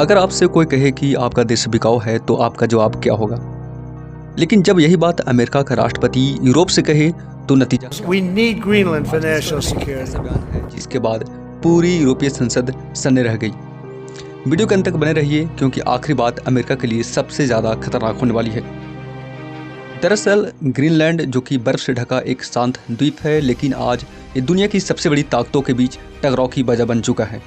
अगर आपसे कोई कहे कि आपका देश बिकाऊ है तो आपका जवाब क्या होगा? लेकिन जब यही बात अमेरिका का राष्ट्रपति यूरोप से कहे तो नतीजा क्या We होगा? need Greenland for आज इस national पर एक security. ऐसा बयान है जिसके बाद पूरी यूरोपीय संसद सन्ने रह गई। वीडियो के अंत तक बने रहिए क्योंकि आखिरी बात अमेरिका के लिए सबसे ज़्यादा खतरनाक होने वाली है। दरअसल ग्रीनलैंड जो कि बर्फ से ढका एक शांत द्वीप है, लेकिन आज ये दुनिया की सबसे बड़ी ताकतों के बीच टकराव की वजह बन चुका है।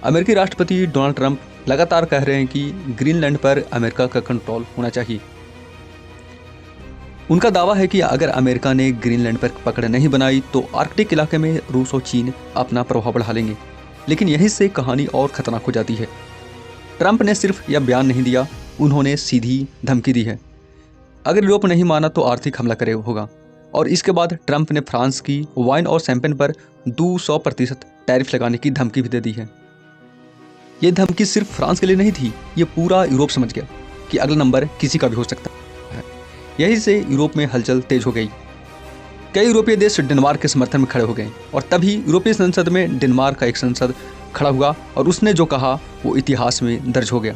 अमेरिकी राष्ट्रपति डोनाल्ड ट्रंप लगातार कह रहे हैं कि ग्रीनलैंड पर अमेरिका का कंट्रोल होना चाहिए। उनका दावा है कि अगर अमेरिका ने ग्रीनलैंड पर पकड़ नहीं बनाई तो आर्कटिक इलाके में रूस और चीन अपना प्रभाव बढ़ा लेंगे। लेकिन यहीं से कहानी और खतरनाक हो जाती है। ट्रंप ने सिर्फ यह बयान नहीं दिया, उन्होंने सीधी धमकी दी है। अगर यूरोप नहीं माना तो आर्थिक हमला करे होगा। और इसके बाद ट्रंप ने फ्रांस की वाइन और शैंपेन पर 200% टैरिफ लगाने की धमकी भी दे दी है। ये धमकी सिर्फ फ्रांस के लिए नहीं थी, ये पूरा यूरोप समझ गया कि अगला नंबर किसी का भी हो सकता है। यही से यूरोप में हलचल तेज हो गई। कई यूरोपीय देश डेनमार्क के समर्थन में खड़े हो गए और तभी यूरोपीय संसद में डेनमार्क का एक सांसद खड़ा हुआ और उसने जो कहा वो इतिहास में दर्ज हो गया।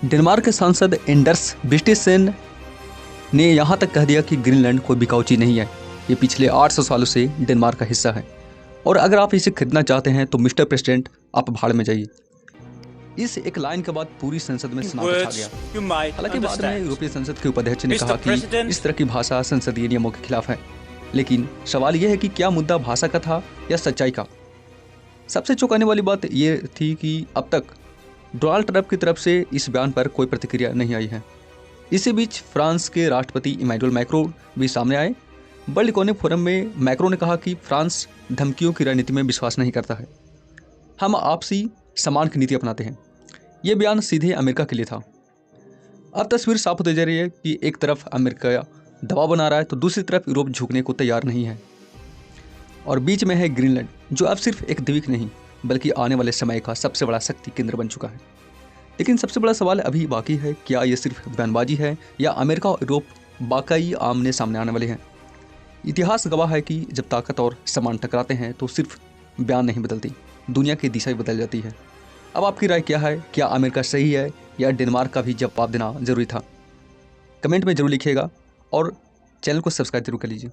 डेनमार्क के सांसद एंडर्स बिस्टेसेन ने यहाँ तक कह दिया कि ग्रीनलैंड कोई बिकाऊ चीज नहीं है, ये पिछले 800 सालों से डेनमार्क का हिस्सा है और अगर आप इसे खरीदना चाहते हैं तो मिस्टर प्रेसिडेंट आप भाड़ में जाइए। इस एक लाइन के बाद पूरी संसद में सन्नाटा छा गया। हालांकि बाद में यूरोपीय संसद के उपाध्यक्ष ने कहा कि इस तरह की भाषा संसदीय नियमों के खिलाफ है। लेकिन सवाल यह है कि क्या मुद्दा भाषा का था या सच्चाई का? सबसे चौंकाने वाली बात यह थी कि अब तक डोनाल्ड ट्रंप की तरफ से इस बयान पर कोई प्रतिक्रिया नहीं आई है। इसी बीच फ्रांस के राष्ट्रपति इमैनुअल मैक्रोन भी सामने आए। वर्ल्ड इकोनॉमिक फोरम में मैक्रोन ने कहा कि फ्रांस धमकियों की रणनीति में विश्वास नहीं करता है, हम आपसी सम्मान की नीति अपनाते हैं। ये बयान सीधे अमेरिका के लिए था। अब तस्वीर साफ होती जा रही है कि एक तरफ अमेरिका दबाव बना रहा है तो दूसरी तरफ यूरोप झुकने को तैयार नहीं है और बीच में है ग्रीनलैंड जो अब सिर्फ एक द्वीप नहीं बल्कि आने वाले समय का सबसे बड़ा शक्ति केंद्र बन चुका है। लेकिन सबसे बड़ा सवाल अभी बाकी है, क्या ये सिर्फ बयानबाजी है या अमेरिका और यूरोप वाकई आमने सामने आने वाले हैं? इतिहास गवाह है कि जब ताकत और सम्मान टकराते हैं तो सिर्फ बयान नहीं बदलती, दुनिया की दिशा भी बदल जाती है। अब आपकी राय क्या है? क्या अमेरिका सही है या डेनमार्क का भी जवाब देना जरूरी था? कमेंट में जरूर लिखिएगा और चैनल को सब्सक्राइब जरूर कर लीजिए।